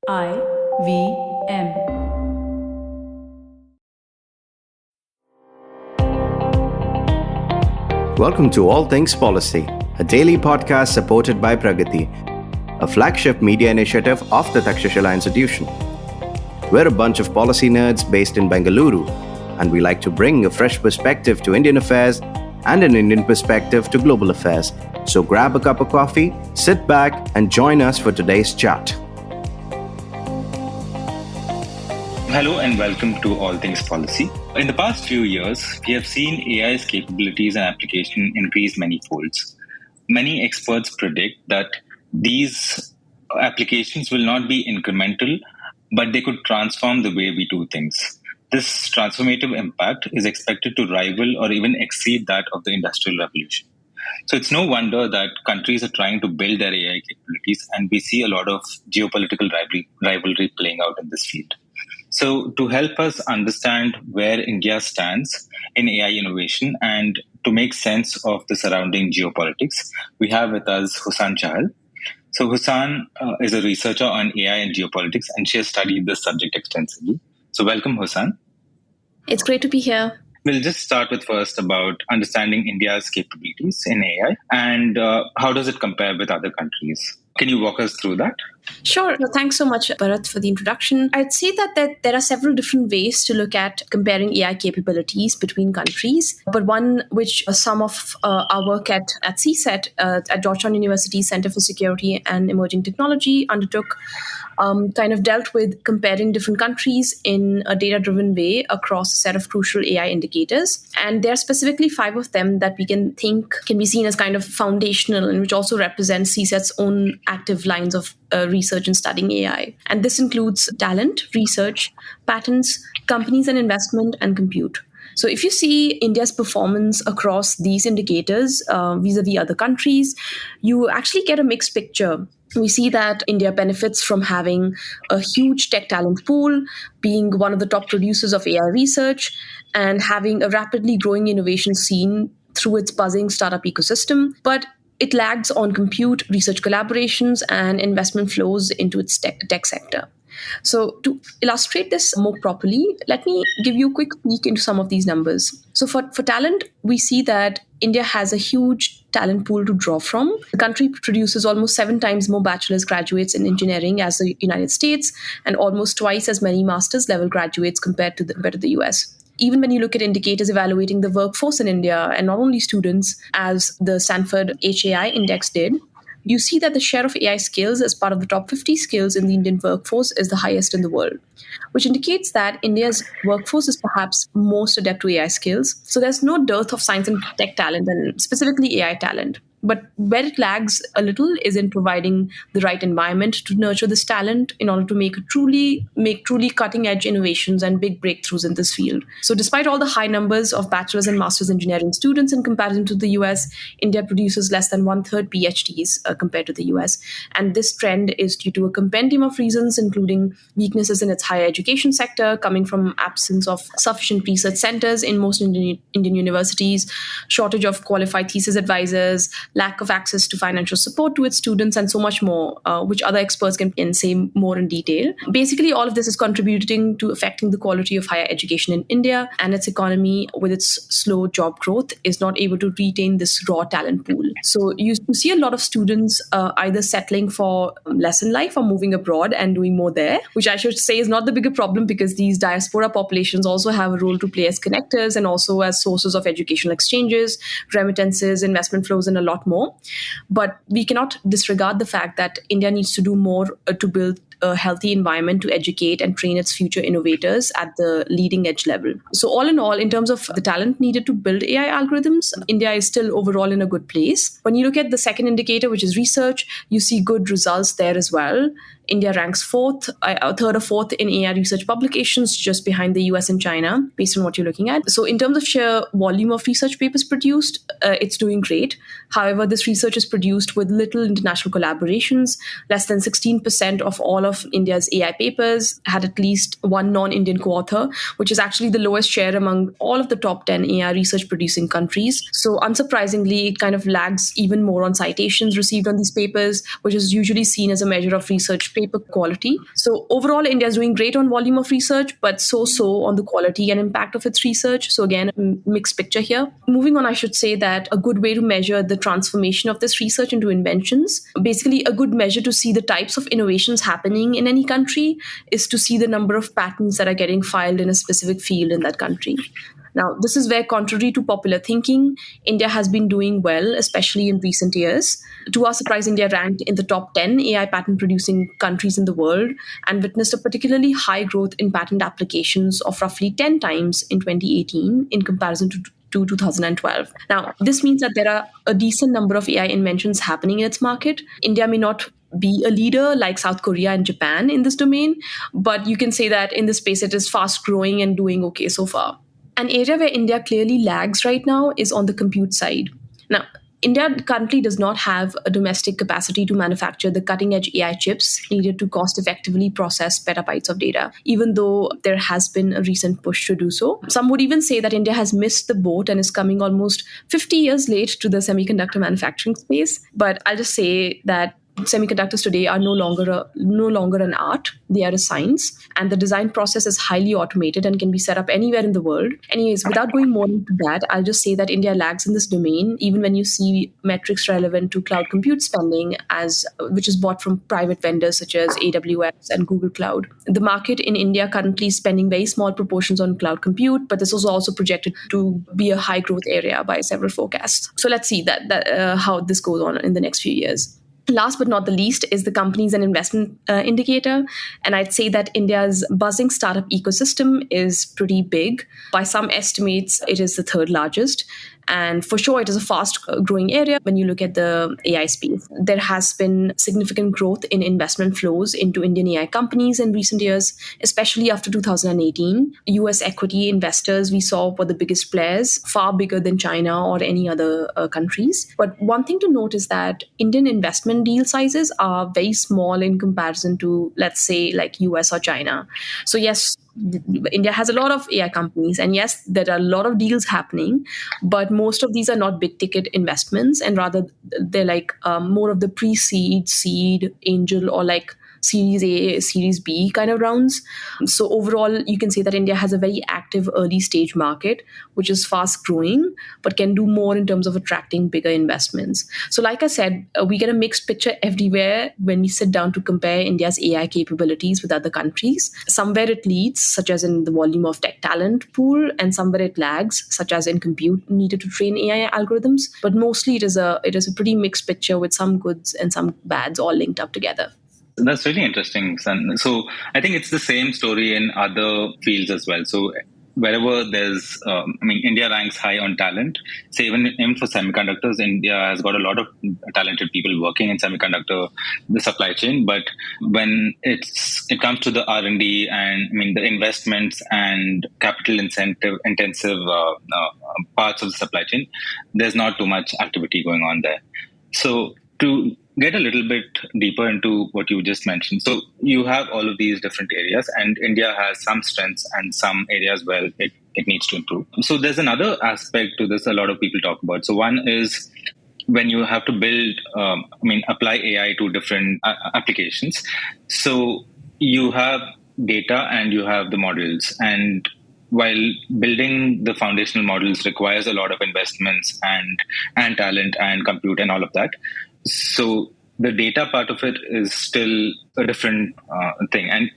IVM. Welcome to All Things Policy, a daily podcast supported by Pragati, a flagship media initiative of the Takshashila Institution. We're a bunch of policy nerds based in Bengaluru, and we like to bring a fresh perspective to Indian affairs and an Indian perspective to global affairs. So grab a cup of coffee, sit back, and join us for today's chat. Hello and welcome to All Things Policy. In the past few years, we have seen AI's capabilities and application increase many folds. Many experts predict that these applications will not be incremental, but they could transform the way we do things. This transformative impact is expected to rival or even exceed that of the Industrial Revolution. So it's no wonder that countries are trying to build their AI capabilities, and we see a lot of geopolitical rivalry playing out in this field. So to help us understand where India stands in AI innovation and to make sense of the surrounding geopolitics, we have with us Husan Chahal. So Husan is a researcher on AI and geopolitics, and she has studied this subject extensively. So welcome, Husan. It's great to be here. We'll just start with first about understanding India's capabilities in AI and how does it compare with other countries? Can you walk us through that? Sure. Well, thanks so much, Bharath, for the introduction. I'd say that there are several different ways to look at comparing AI capabilities between countries, but one which some of our work at CSET, at Georgetown University Center for Security and Emerging Technology, undertook kind of dealt with comparing different countries in a data-driven way across a set of crucial AI indicators. And there are specifically 5 of them that we can think can be seen as kind of foundational and which also represent CSET's own active lines of research and studying AI. And this includes talent, research, patents, companies and investment, and compute. So if you see India's performance across these indicators vis-a-vis other countries, you actually get a mixed picture. We see that India benefits from having a huge tech talent pool, being one of the top producers of AI research, and having a rapidly growing innovation scene through its buzzing startup ecosystem. But it lags on compute, research collaborations, and investment flows into its tech sector. So to illustrate this more properly, let me give you a quick peek into some of these numbers. So for talent, we see that India has a huge talent pool to draw from. The country produces almost 7 times more bachelor's graduates in engineering as the United States, and almost twice as many master's level graduates compared to the US. Even when you look at indicators evaluating the workforce in India, and not only students, as the Stanford HAI index did, you see that the share of AI skills as part of the top 50 skills in the Indian workforce is the highest in the world, which indicates that India's workforce is perhaps most adept to AI skills. So there's no dearth of science and tech talent, and specifically AI talent. But where it lags a little is in providing the right environment to nurture this talent in order to make truly cutting-edge innovations and big breakthroughs in this field. So despite all the high numbers of bachelor's and master's engineering students in comparison to the US, India produces less than 1/3 PhDs compared to the US. And this trend is due to a compendium of reasons, including weaknesses in its higher education sector, coming from absence of sufficient research centers in most Indian universities, shortage of qualified thesis advisors, lack of access to financial support to its students, and so much more, which other experts can say more in detail. Basically, all of this is contributing to affecting the quality of higher education in India, and its economy, with its slow job growth, is not able to retain this raw talent pool. So you see a lot of students either settling for less in life or moving abroad and doing more there, which I should say is not the bigger problem, because these diaspora populations also have a role to play as connectors and also as sources of educational exchanges, remittances, investment flows, and a lot more. But we cannot disregard the fact that India needs to do more to build a healthy environment to educate and train its future innovators at the leading edge level. So all in all, in terms of the talent needed to build AI algorithms, India is still overall in a good place. When you look at the second indicator, which is research, you see good results there as well. India ranks third or fourth in AI research publications, just behind the US and China, based on what you're looking at. So in terms of sheer volume of research papers produced, it's doing great. However, this research is produced with little international collaborations. Less than 16% of all of India's AI papers had at least one non-Indian co-author, which is actually the lowest share among all of the top 10 AI research producing countries. So unsurprisingly, it kind of lags even more on citations received on these papers, which is usually seen as a measure of research paper quality. So overall, India is doing great on volume of research, but so on the quality and impact of its research. So again, mixed picture here. Moving on, I should say that a good way to measure the transformation of this research into inventions, basically a good measure to see the types of innovations happening in any country is to see the number of patents that are getting filed in a specific field in that country. Now, this is where, contrary to popular thinking, India has been doing well, especially in recent years. To our surprise, India ranked in the top 10 AI patent producing countries in the world and witnessed a particularly high growth in patent applications of roughly 10 times in 2018 in comparison to 2012. Now, this means that there are a decent number of AI inventions happening in its market. India may not be a leader like South Korea and Japan in this domain, but you can say that in this space it is fast growing and doing okay so far. An area where India clearly lags right now is on the compute side. Now, India currently does not have a domestic capacity to manufacture the cutting edge AI chips needed to cost effectively process petabytes of data, even though there has been a recent push to do so. Some would even say that India has missed the boat and is coming almost 50 years late to the semiconductor manufacturing space. But I'll just say that semiconductors today are no longer an art, they are a science, and the design process is highly automated and can be set up anywhere in the world. Anyways, without going more into that, I'll just say that India lags in this domain, even when you see metrics relevant to cloud compute spending, which is bought from private vendors such as AWS and Google Cloud. The market in India currently is spending very small proportions on cloud compute, but this is also projected to be a high growth area by several forecasts. So let's see how this goes on in the next few years. Last but not the least is the companies and investment indicator. And I'd say that India's buzzing startup ecosystem is pretty big. By some estimates, it is the third largest. And for sure, it is a fast growing area when you look at the AI space. There has been significant growth in investment flows into Indian AI companies in recent years, especially after 2018. US equity investors we saw were the biggest players, far bigger than China or any other countries. But one thing to note is that Indian investment deal sizes are very small in comparison to, let's say, like US or China. So yes, India has a lot of AI companies, and yes, there are a lot of deals happening, but most of these are not big ticket investments, and rather they're like more of the pre-seed, seed, angel, or like Series A, Series B kind of rounds. So overall, you can say that India has a very active early stage market, which is fast growing, but can do more in terms of attracting bigger investments. So like I said, we get a mixed picture everywhere when we sit down to compare India's AI capabilities with other countries. Somewhere it leads, such as in the volume of tech talent pool, and somewhere it lags, such as in compute needed to train AI algorithms. But mostly it is a pretty mixed picture with some goods and some bads all linked up together. That's really interesting, Sun. So I think it's the same story in other fields as well. So wherever there's, India ranks high on talent. Say even for semiconductors, India has got a lot of talented people working in the supply chain. But when it comes to the R&D and the investments and capital intensive parts of the supply chain, there's not too much activity going on there. So to get a little bit deeper into what you just mentioned. So you have all of these different areas, and India has some strengths and some areas where it needs to improve. So there's another aspect to this a lot of people talk about. So one is when you have to apply AI to different applications. So you have data and you have the models, and while building the foundational models requires a lot of investments and talent and compute and all of that. So the data part of it is still a different thing. And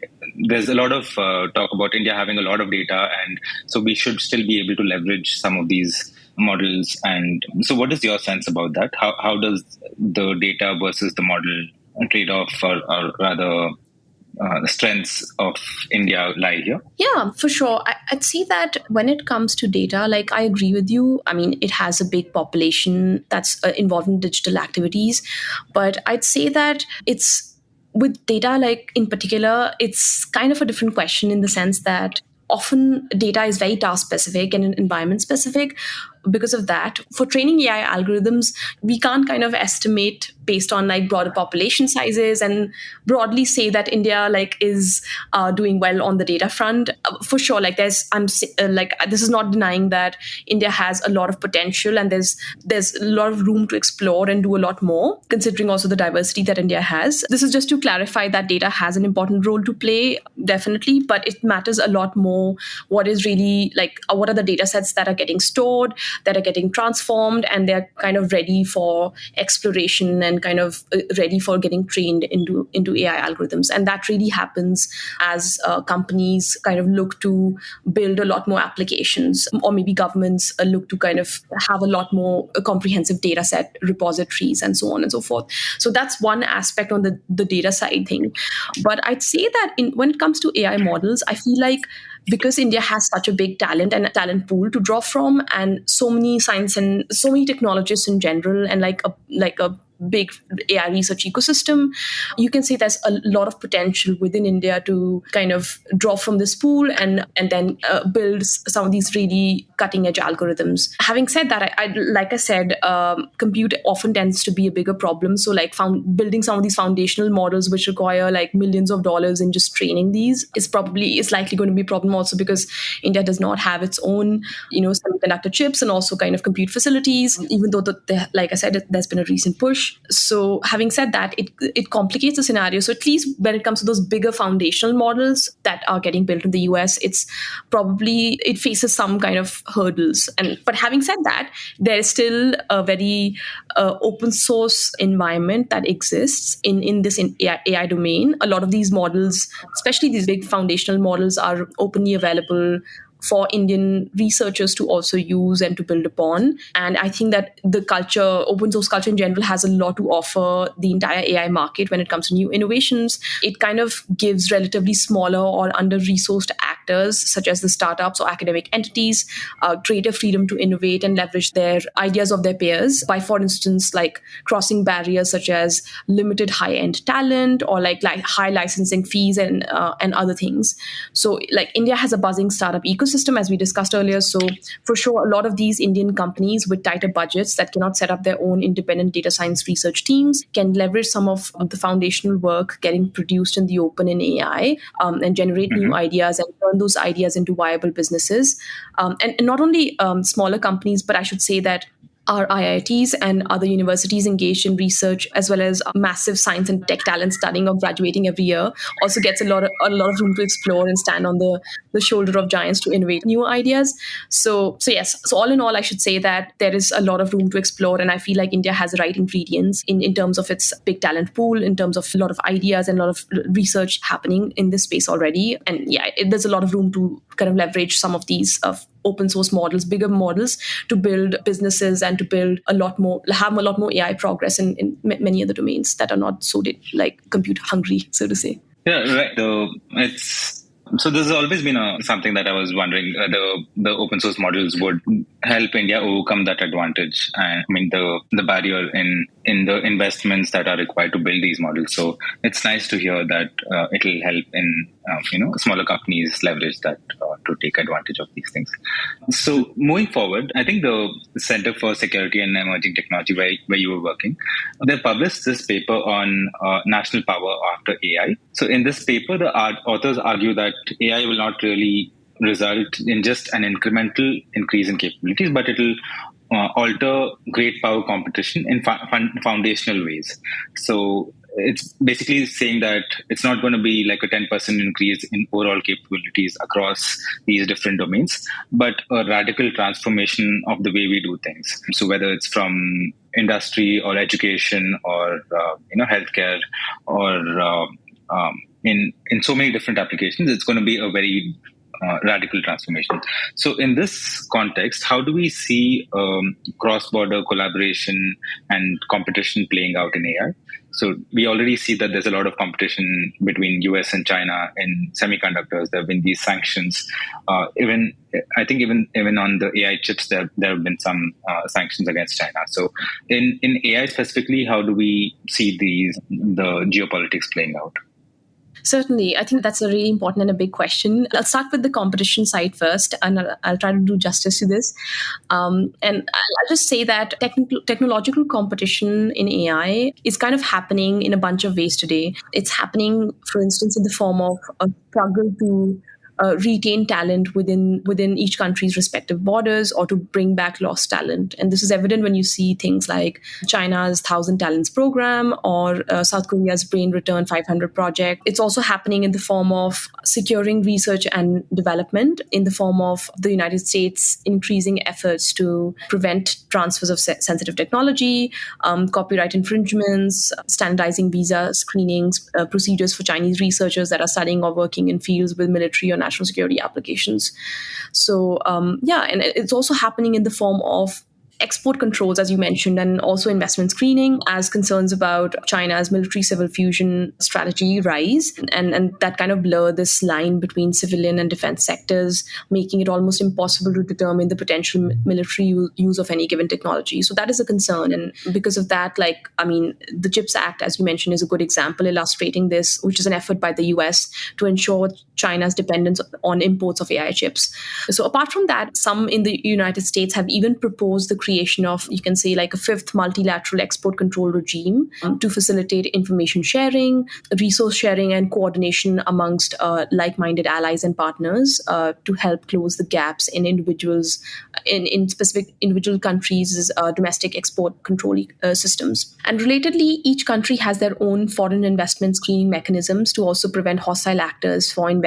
there's a lot of talk about India having a lot of data. And so we should still be able to leverage some of these models. And so what is your sense about that? How does the data versus the model trade-off or rather the strengths of India lie here? Yeah, for sure. I'd say that when it comes to data, like I agree with you. It has a big population that's involved in digital activities. But I'd say that it's with data, like in particular, it's kind of a different question in the sense that often data is very task specific and environment specific. because of that, for training AI algorithms, we can't kind of estimate based on like broader population sizes and broadly say that India like is doing well on the data front. For sure, like this is not denying that India has a lot of potential and there's a lot of room to explore and do a lot more, considering also the diversity that India has. This is just to clarify that data has an important role to play, definitely, but it matters a lot more what is really like what are the data sets that are getting stored, that are getting transformed, and they're kind of ready for exploration and kind of ready for getting trained into AI algorithms. And that really happens as companies kind of look to build a lot more applications, or maybe governments look to kind of have a lot more comprehensive data set repositories and so on and so forth. So that's one aspect on the data side thing. But I'd say that when it comes to AI models, I feel like because India has such a big talent and talent pool to draw from, and so many science and so many technologists in general, and like a big AI research ecosystem, you can say there's a lot of potential within India to kind of draw from this pool and then build some of these really cutting edge algorithms. Having said that, like I said, compute often tends to be a bigger problem. So like building some of these foundational models which require like millions of dollars in just training these is likely going to be a problem also because India does not have its own, semiconductor chips and also kind of compute facilities, even though like I said, there's been a recent push. So having said that, it complicates the scenario. So at least when it comes to those bigger foundational models that are getting built in the US, it faces some kind of hurdles. But having said that, there is still a very open source environment that exists in this AI domain. A lot of these models, especially these big foundational models, are openly available for Indian researchers to also use and to build upon. And I think that open source culture in general, has a lot to offer the entire AI market when it comes to new innovations. It kind of gives relatively smaller or under-resourced actors, such as the startups or academic entities, greater freedom to innovate and leverage their ideas of their peers by, for instance, like crossing barriers such as limited high-end talent or like high licensing fees and other things. So like India has a buzzing startup ecosystem, as we discussed earlier. So for sure, a lot of these Indian companies with tighter budgets that cannot set up their own independent data science research teams can leverage some of the foundational work getting produced in the open in AI and generate new ideas and turn those ideas into viable businesses. And not only smaller companies, but I should say that our IITs and other universities engaged in research, as well as massive science and tech talent studying or graduating every year, also gets a lot of room to explore and stand on the shoulder of giants to innovate new ideas. So yes. So all in all, I should say that there is a lot of room to explore, and I feel like India has the right ingredients in terms of its big talent pool, in terms of a lot of ideas and a lot of research happening in this space already. And yeah, there's a lot of room to kind of leverage some of these open source models, bigger models, to build businesses and to build have a lot more AI progress in many other domains that are not so like compute hungry, so to say. Yeah, right. So there's always been something that I was wondering, the open source models would help India overcome that advantage. And I mean, the barrier in the investments that are required to build these models. So it's nice to hear that it'll help in smaller companies leverage that to take advantage of these things. So moving forward, I think the Center for Security and Emerging Technology, where you were working, they published this paper on national power after AI. So in this paper, the authors argue that AI will not really result in just an incremental increase in capabilities, but it will alter great power competition in foundational ways. So it's basically saying that it's not going to be like a 10% increase in overall capabilities across these different domains, but a radical transformation of the way we do things. So whether it's from industry or education or healthcare or in so many different applications, it's going to be a very radical transformation. So in this context, how do we see cross-border collaboration and competition playing out in AI? So we already see that there's a lot of competition between US and China in semiconductors. There have been these sanctions. Even on the AI chips, there have been some sanctions against China. So in AI specifically, how do we see the geopolitics playing out? Certainly. I think that's a really important and a big question. I'll start with the competition side first, and I'll try to do justice to this. And I'll just say that technological competition in AI is kind of happening in a bunch of ways today. It's happening, for instance, in the form of a struggle to retain talent within each country's respective borders, or to bring back lost talent. And this is evident when you see things like China's 1,000 Talents program, or South Korea's Brain Return 500 project. It's also happening in the form of securing research and development, in the form of the United States increasing efforts to prevent transfers of sensitive technology, copyright infringements, standardizing visa screenings, procedures for Chinese researchers that are studying or working in fields with military or national security applications. So, and it's also happening in the form of export controls, as you mentioned, and also investment screening, as concerns about China's military civil fusion strategy rise. And that kind of blur this line between civilian and defense sectors, making it almost impossible to determine the potential military use of any given technology. So that is a concern. And because of that, the CHIPS Act, as you mentioned, is a good example illustrating this, which is an effort by the US to ensure China's dependence on imports of AI chips. So apart from that, some in the United States have even proposed the creation of, you can say, like a fifth multilateral export control regime to facilitate information sharing, resource sharing, and coordination amongst like-minded allies and partners to help close the gaps in in specific individual countries' domestic export control systems. And relatedly, each country has their own foreign investment screening mechanisms to also prevent hostile actors from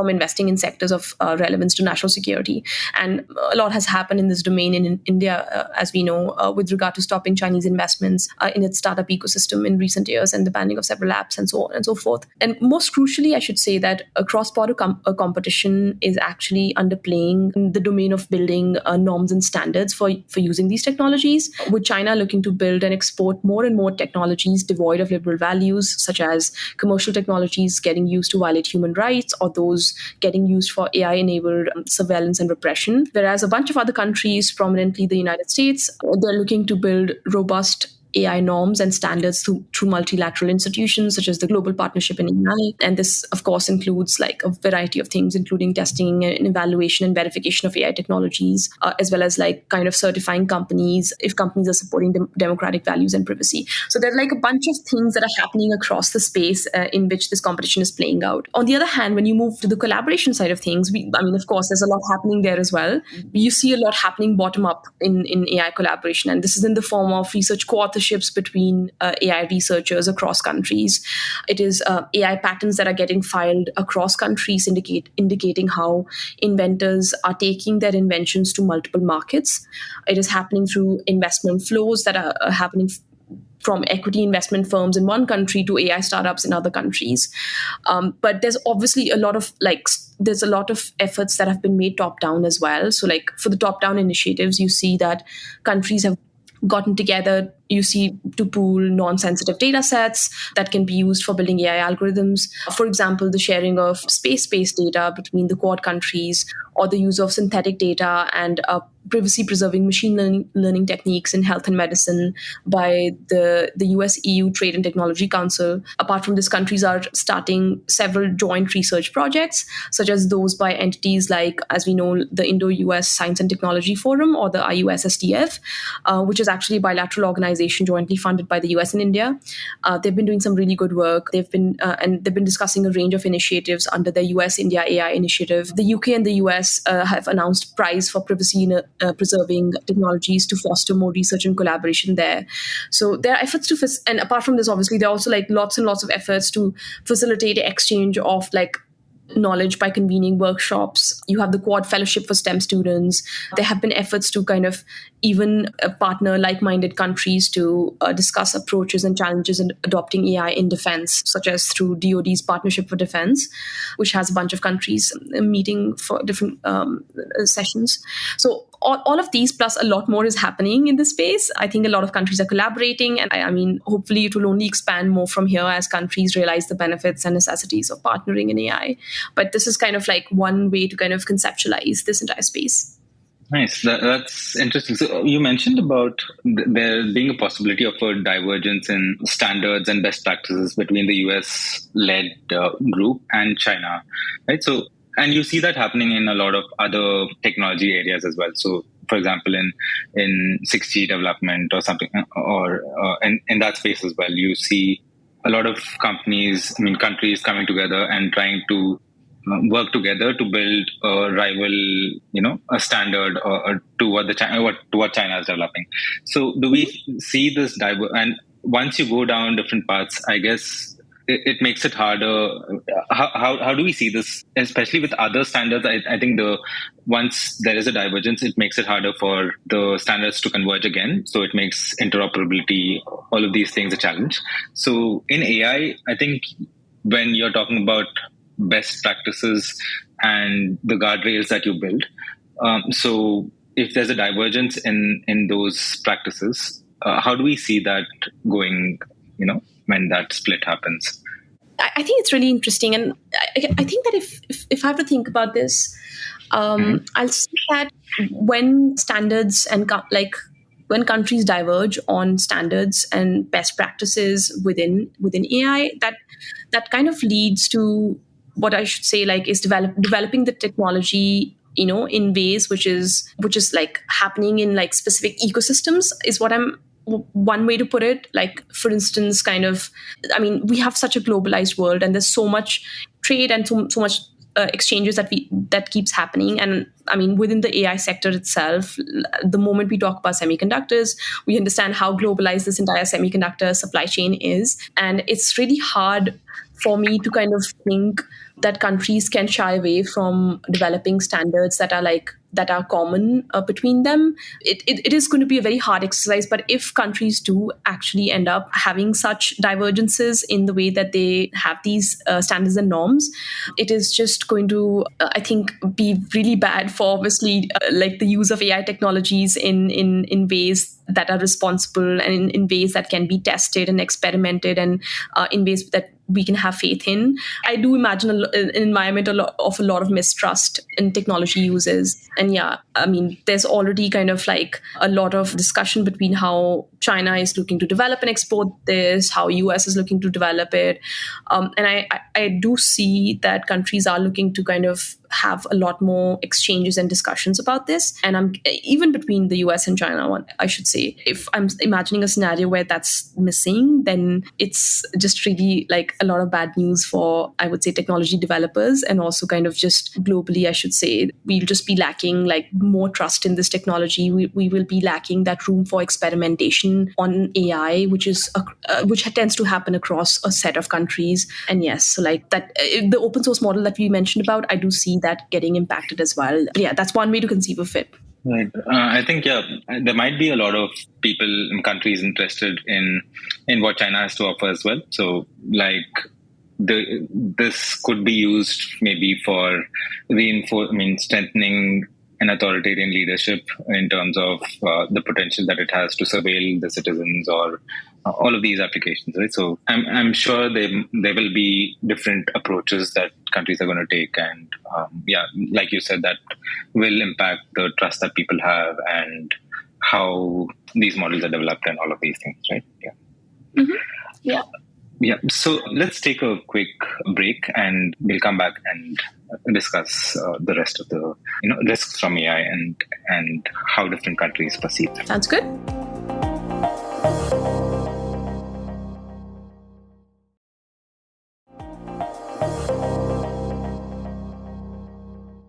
investing in sectors of relevance to national security. And a lot has happened in this domain in India, as we know, with regard to stopping Chinese investments in its startup ecosystem in recent years, and the banning of several apps and so on and so forth. And most crucially, I should say that a cross-border competition is actually underplaying the domain of building norms and standards for using these technologies, with China looking to build and export more and more technologies devoid of liberal values, such as commercial technologies getting used to violate human rights, or those getting used for AI-enabled surveillance and repression. Whereas a bunch of other countries, prominently the United States, they're looking to build robust AI norms and standards through multilateral institutions such as the Global Partnership in AI. And this, of course, includes like a variety of things, including testing and evaluation and verification of AI technologies, as well as like kind of certifying companies if companies are supporting democratic values and privacy. So there are like a bunch of things that are happening across the space in which this competition is playing out. On the other hand, when you move to the collaboration side of things, of course, there's a lot happening there as well. You see a lot happening bottom up in AI collaboration. And this is in the form of research co-authorship between AI researchers across countries. It is AI patents that are getting filed across countries, indicating how inventors are taking their inventions to multiple markets. It is happening through investment flows that are happening from equity investment firms in one country to AI startups in other countries. But there's obviously a lot of efforts that have been made top down as well. So like for the top down initiatives, you see that countries have gotten together, you see, to pool non-sensitive data sets that can be used for building AI algorithms. For example, the sharing of space-based data between the Quad countries, or the use of synthetic data and privacy-preserving machine learning techniques in health and medicine by the US-EU Trade and Technology Council. Apart from this, countries are starting several joint research projects, such as those by entities like, as we know, the Indo-US Science and Technology Forum, or the IUSSTF, which is actually a bilateral organization jointly funded by the US and India. They've been doing some really good work. They've been discussing a range of initiatives under the US-India AI initiative. The UK and the US have announced prize for privacy preserving technologies to foster more research and collaboration there. So there are efforts and apart from this, obviously, there are also like lots and lots of efforts to facilitate exchange of like knowledge by convening workshops. You have the Quad Fellowship for STEM students. There have been efforts to kind of even partner like-minded countries to discuss approaches and challenges in adopting AI in defense, such as through DoD's Partnership for Defense, which has a bunch of countries meeting for different sessions. So all of these plus a lot more is happening in this space. I think a lot of countries are collaborating, and I mean, hopefully it will only expand more from here as countries realize the benefits and necessities of partnering in AI. But this is kind of like one way to kind of conceptualize this entire space. Nice. That's interesting. So you mentioned about there being a possibility of a divergence in standards and best practices between the US-led group and China, right? So, and you see that happening in a lot of other technology areas as well. So, for example, in 6G development or something, or in that space as well, you see a lot of companies, I mean, countries coming together and trying to work together to build a rival, a standard or to what China is developing. So, do we see this and once you go down different paths, I guess it makes it harder. How do we see this, especially with other standards? I think once there is a divergence, it makes it harder for the standards to converge again. So it makes interoperability, all of these things, a challenge. So in AI, I think when you're talking about best practices and the guardrails that you build. So if there's a divergence in those practices, how do we see that going, when that split happens? I think it's really interesting. And I think that if I have to think about this, I'll say that when standards and when countries diverge on standards and best practices within AI, that kind of leads to what I should say is developing the technology in ways which is like happening in like specific ecosystems is what I'm one way to put it. Like, for instance, I mean, we have such a globalized world and there's so much trade and so much exchanges that keeps happening. And I mean, within the AI sector itself, the moment we talk about semiconductors, we understand how globalized this entire semiconductor supply chain is. And it's really hard for me to kind of think that countries can shy away from developing standards that are common between them. It is going to be a very hard exercise, but if countries do actually end up having such divergences in the way that they have these standards and norms, it is just going to, I think, be really bad for obviously like the use of AI technologies in ways that are responsible and in ways that can be tested and experimented and in ways that we can have faith in. I do imagine an environment of a lot of mistrust in technology uses. And yeah, I mean, there's already kind of like a lot of discussion between how China is looking to develop and export this, how US is looking to develop it. And I do see that countries are looking to kind of have a lot more exchanges and discussions about this. And I'm even between the US and China, I should say, if I'm imagining a scenario where that's missing, then it's just really like a lot of bad news for, I would say, technology developers, and also kind of just globally, I should say, we'll just be lacking like more trust in this technology. We will be lacking that room for experimentation on AI, which tends to happen across a set of countries. And yes, so like that, the open source model that we mentioned about, I do see that getting impacted as well. But yeah, that's one way to conceive of it. Right. I think, there might be a lot of people in countries interested in what China has to offer as well. So, like, this could be used maybe for strengthening an authoritarian leadership in terms of the potential that it has to surveil the citizens or all of these applications, right? So I'm sure there will be different approaches that countries are going to take, and like you said, that will impact the trust that people have and how these models are developed and all of these things, right? Yeah. Mm-hmm. Yeah. Yeah. So let's take a quick break, and we'll come back and discuss the rest of the risks from AI and how different countries perceive them. Sounds good.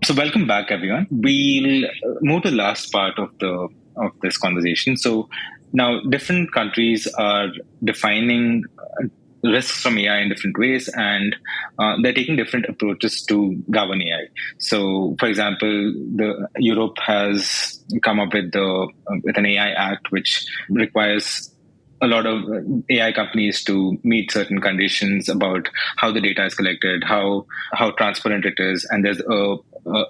So welcome back, everyone. We'll move to the last part of this conversation. So now different countries are defining risks from AI in different ways, and they're taking different approaches to govern AI. So, for example, Europe has come up with an AI Act which requires a lot of AI companies to meet certain conditions about how the data is collected, how transparent it is, and there's a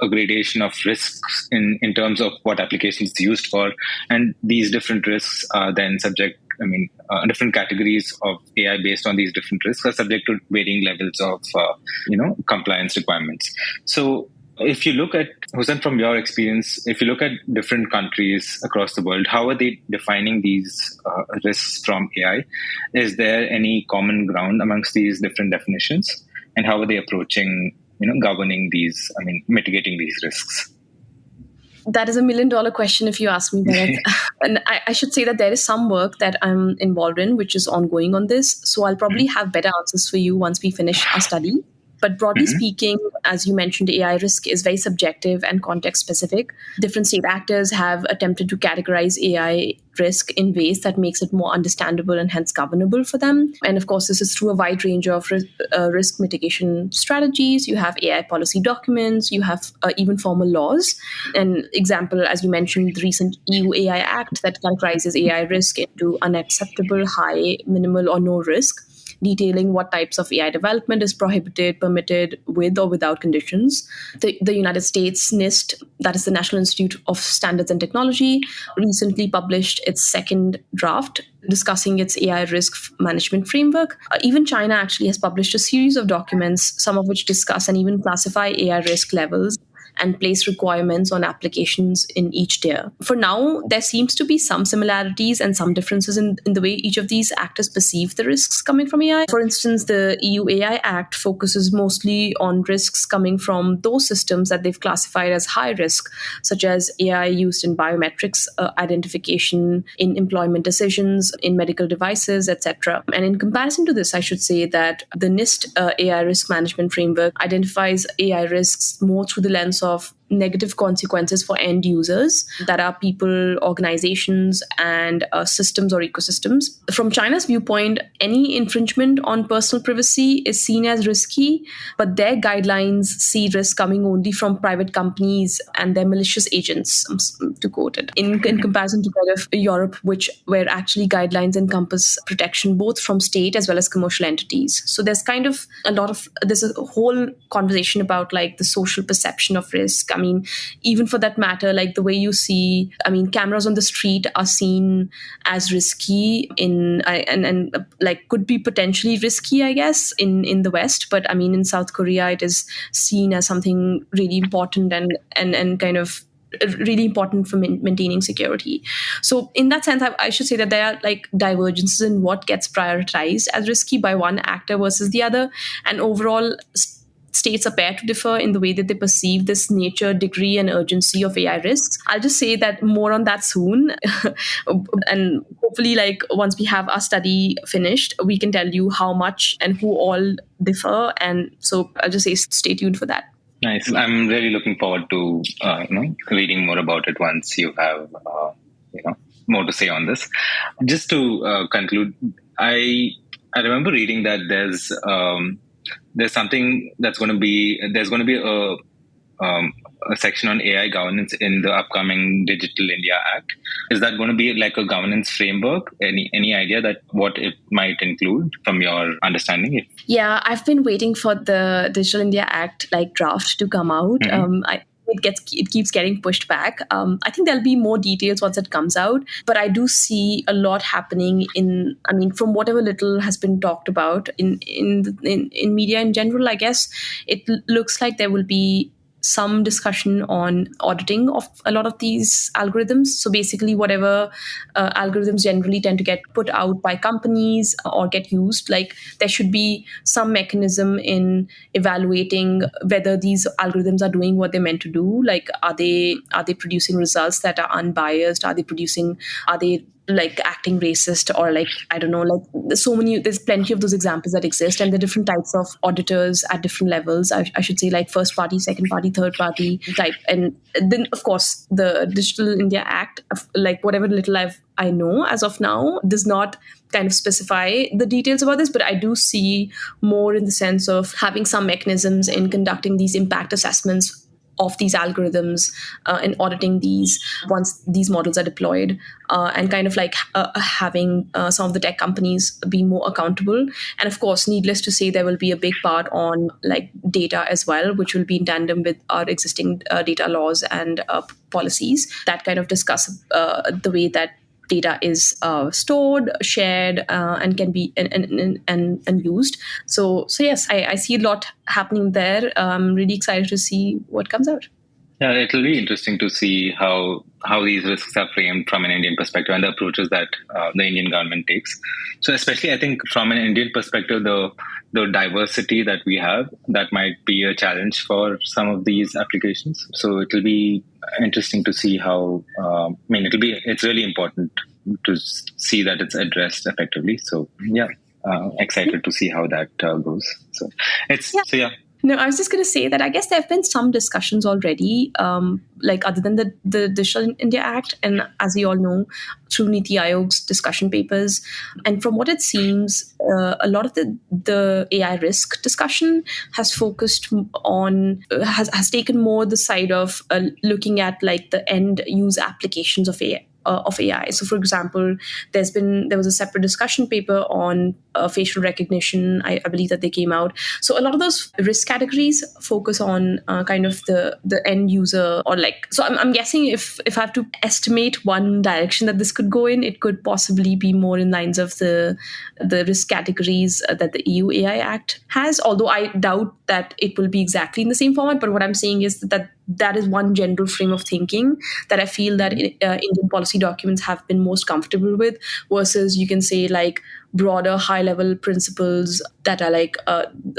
gradation of risks in terms of what applications it's used for, and these different risks are then subject. Different categories of AI based on these different risks are subject to varying levels of, compliance requirements. So If you look at, Hussein, from your experience, if you look at different countries across the world, how are they defining these risks from AI? Is there any common ground amongst these different definitions? And how are they approaching, governing these, mitigating these risks? That is $1 million question if you ask me, Bharat. And I should say that there is some work that I'm involved in, which is ongoing on this. So I'll probably have better answers for you once we finish our study. But broadly speaking, as you mentioned, AI risk is very subjective and context specific. Different state actors have attempted to categorize AI risk in ways that makes it more understandable and hence governable for them. And of course, this is through a wide range of risk mitigation strategies. You have AI policy documents, you have even formal laws. An example, as you mentioned, the recent EU AI Act that categorizes AI risk into unacceptable, high, minimal, or no risk, detailing what types of AI development is prohibited, permitted, with or without conditions. The United States NIST, that is the National Institute of Standards and Technology, recently published its second draft discussing its AI risk management framework. Even China actually has published a series of documents, some of which discuss and even classify AI risk levels and place requirements on applications in each tier. For now, there seems to be some similarities and some differences in the way each of these actors perceive the risks coming from AI. For instance, the EU AI Act focuses mostly on risks coming from those systems that they've classified as high risk, such as AI used in biometrics identification, in employment decisions, in medical devices, etc. And in comparison to this, I should say that the NIST AI risk management framework identifies AI risks more through the lens of negative consequences for end users, that are people, organizations, and systems or ecosystems. From China's viewpoint, any infringement on personal privacy is seen as risky, but their guidelines see risk coming only from private companies and their malicious agents, to quote it. In comparison to kind of Europe, where actually guidelines encompass protection both from state as well as commercial entities. So there's kind of there's a whole conversation about like the social perception of risk. I mean, even for that matter, like the way you see, cameras on the street are seen as risky and like could be potentially risky, I guess, in the West. But I mean, in South Korea, it is seen as something really important and kind of really important for maintaining security. So in that sense, I should say that there are like divergences in what gets prioritized as risky by one actor versus the other. And overall, states appear to differ in the way that they perceive this nature, degree, and urgency of AI risks. I'll just say that more on that soon. And hopefully, like once we have our study finished, we can tell you how much and who all differ. And so I'll just say stay tuned for that. Nice. I'm really looking forward to reading more about it once you have more to say on this. Just to conclude, I remember reading that there's something there's going to be a section on AI governance in the upcoming Digital India Act. Is that going to be like a governance framework? Any idea that what it might include from your understanding? Yeah, I've been waiting for the Digital India Act like draft to come out. It keeps getting pushed back. I think there'll be more details once it comes out, but I do see a lot happening from whatever little has been talked about in media in general. I guess it looks like there will be some discussion on auditing of a lot of these algorithms. So basically, whatever algorithms generally tend to get put out by companies or get used, like there should be some mechanism in evaluating whether these algorithms are doing what they're meant to do. Like, are they producing results that are unbiased? Are they like acting racist, or like, I don't know, like there's plenty of those examples that exist, and the different types of auditors at different levels. I should say like first party, second party, third party type. And then of course the Digital India Act, like whatever little I know as of now, does not kind of specify the details about this, but I do see more in the sense of having some mechanisms in conducting these impact assessments of these algorithms and auditing these once these models are deployed, and kind of like having some of the tech companies be more accountable. And of course, needless to say, there will be a big part on like data as well, which will be in tandem with our existing data laws and policies that kind of discuss the way that data is stored, shared, and can be and used. So yes, I see a lot happening there. I'm really excited to see what comes out. Yeah, it'll be interesting to see how these risks are framed from an Indian perspective and the approaches that the Indian government takes. So, especially, I think from an Indian perspective, the diversity that we have, that might be a challenge for some of these applications. So, it'll be interesting to see how. It's really important to see that it's addressed effectively. So, yeah, excited to see how that goes. So, yeah. No, I was just going to say that I guess there have been some discussions already, like other than the Digital India Act, and as we all know, through Niti Aayog's discussion papers. And from what it seems, a lot of the AI risk discussion has focused on, has taken more the side of looking at like the end use applications of AI. So, for example, there was a separate discussion paper on facial recognition. I believe that they came out. So, a lot of those risk categories focus on kind of the end user, or like. So, I'm guessing if I have to estimate one direction that this could go in, it could possibly be more in lines of the risk categories that the EU AI Act has. Although I doubt that it will be exactly in the same format. But what I'm saying is that is one general frame of thinking that I feel that Indian policy documents have been most comfortable with, versus you can say like broader high-level principles that are like,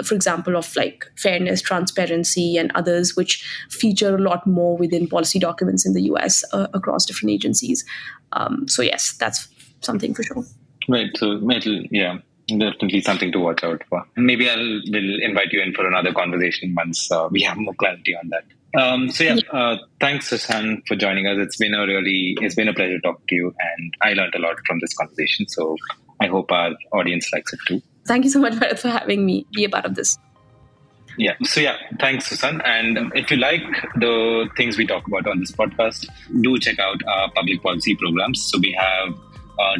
for example, of like fairness, transparency, and others, which feature a lot more within policy documents in the US across different agencies. So yes, that's something for sure. Right. So, definitely something to watch out for. Maybe we'll invite you in for another conversation once we have more clarity on that. Thanks, Husan, for joining us. It's been a pleasure talking to you, and I learned a lot from this conversation. So I hope our audience likes it too. Thank you so much, Bharath, for having me be a part of this. Yeah. So thanks, Husan. And if you like the things we talk about on this podcast, do check out our public policy programs. So we have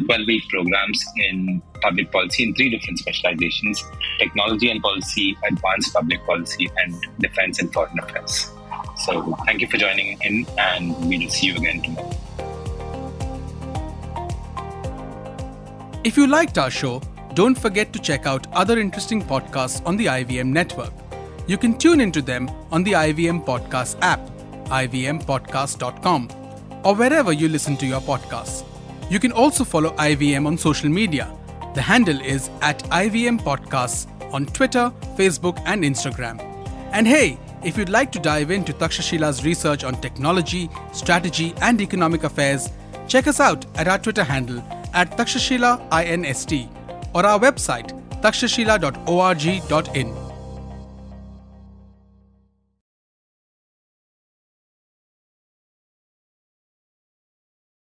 12-week programs in public policy in 3 different specializations: technology and policy, advanced public policy, and defense and foreign affairs. So thank you for joining in, and we'll see you again tomorrow. If you liked our show, don't forget to check out other interesting podcasts on the IVM network. You can tune into them on the IVM Podcast app, ivmpodcast.com, or wherever you listen to your podcasts. You can also follow IVM on social media. The handle is @IVM Podcasts on Twitter, Facebook, and Instagram. And hey, if you'd like to dive into Takshashila's research on technology, strategy, and economic affairs, check us out at our Twitter handle @TakshashilaINST or our website takshashila.org.in.